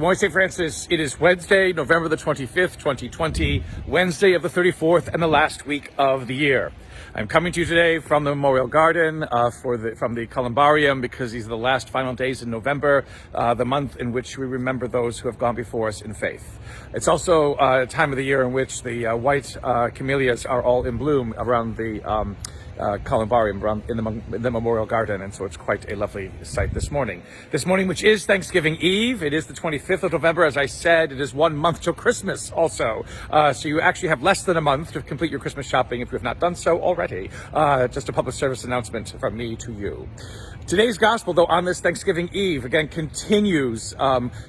Good morning, St. Francis. It is Wednesday, November the 25th, 2020, Wednesday of the 34th and the last week of the year. I'm coming to you today from the Memorial Garden from the Columbarium because these are the last final days in November, the month in which we remember those who have gone before us in faith. It's also a time of the year in which the white camellias are all in bloom around the Columbarium, around in the Memorial Garden, and so it's quite a lovely sight this morning. This morning, which is Thanksgiving Eve, it is the 25th of November, as I said. It is 1 month till Christmas also. So you actually have less than a month to complete your Christmas shopping if you have not done so already. Just a public service announcement from me to you. Today's gospel, though, on this Thanksgiving Eve, again, continues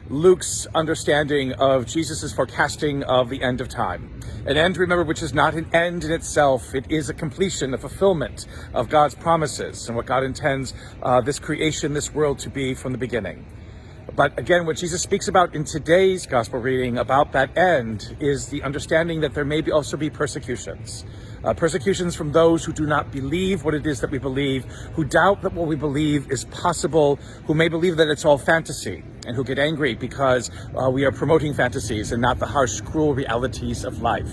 Luke's understanding of Jesus' forecasting of the end of time. An end, remember, which is not an end in itself. It is a completion, a fulfillment of God's promises and what God intends this creation, this world to be from the beginning. But again, what Jesus speaks about in today's gospel reading about that end is the understanding that there may also be persecutions. Persecutions from those who do not believe what it is that we believe, who doubt that what we believe is possible, who may believe that it's all fantasy, and who get angry because we are promoting fantasies and not the harsh, cruel realities of life.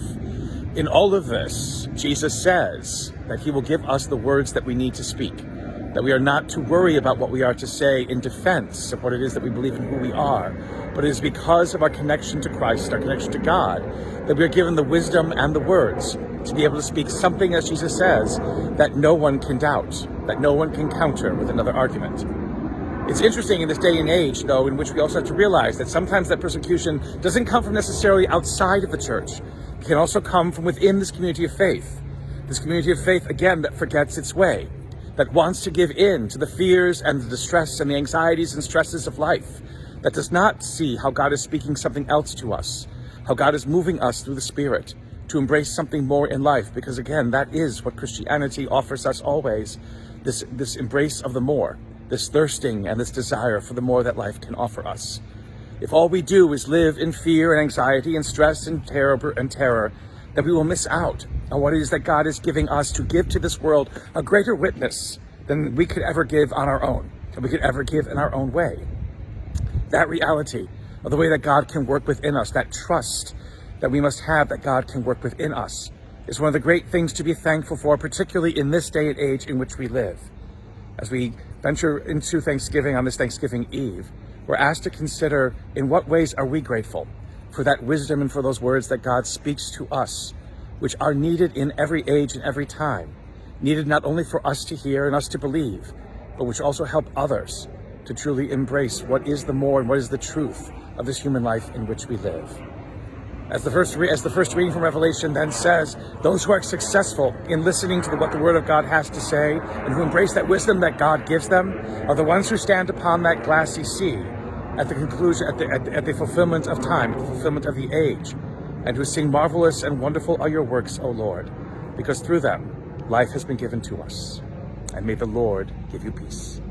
In all of this, Jesus says that he will give us the words that we need to speak, that we are not to worry about what we are to say in defense of what it is that we believe in who we are, but it is because of our connection to Christ, our connection to God, that we are given the wisdom and the words to be able to speak something, as Jesus says, that no one can doubt, that no one can counter with another argument. It's interesting in this day and age, though, in which we also have to realize that sometimes that persecution doesn't come from necessarily outside of the church. It can also come from within this community of faith. This community of faith, again, that forgets its way, that wants to give in to the fears and the distress and the anxieties and stresses of life, that does not see how God is speaking something else to us, how God is moving us through the Spirit to embrace something more in life, because again, that is what Christianity offers us always, this embrace of the more, this thirsting and this desire for the more that life can offer us. If all we do is live in fear and anxiety and stress and terror, that we will miss out on what it is that God is giving us to give to this world a greater witness than we could ever give on our own, and we could ever give in our own way. That reality of the way that God can work within us, that trust that we must have that God can work within us, is one of the great things to be thankful for, particularly in this day and age in which we live. As we venture into Thanksgiving on this Thanksgiving Eve, we're asked to consider in what ways are we grateful for that wisdom and for those words that God speaks to us, which are needed in every age and every time, needed not only for us to hear and us to believe, but which also help others to truly embrace what is the more and what is the truth of this human life in which we live. As the first reading from Revelation then says, those who are successful in listening to what the Word of God has to say and who embrace that wisdom that God gives them are the ones who stand upon that glassy sea at the conclusion, at the fulfillment of time, at the fulfillment of the age, and who sing, "Marvelous and wonderful are your works, O Lord," because through them life has been given to us. And may the Lord give you peace.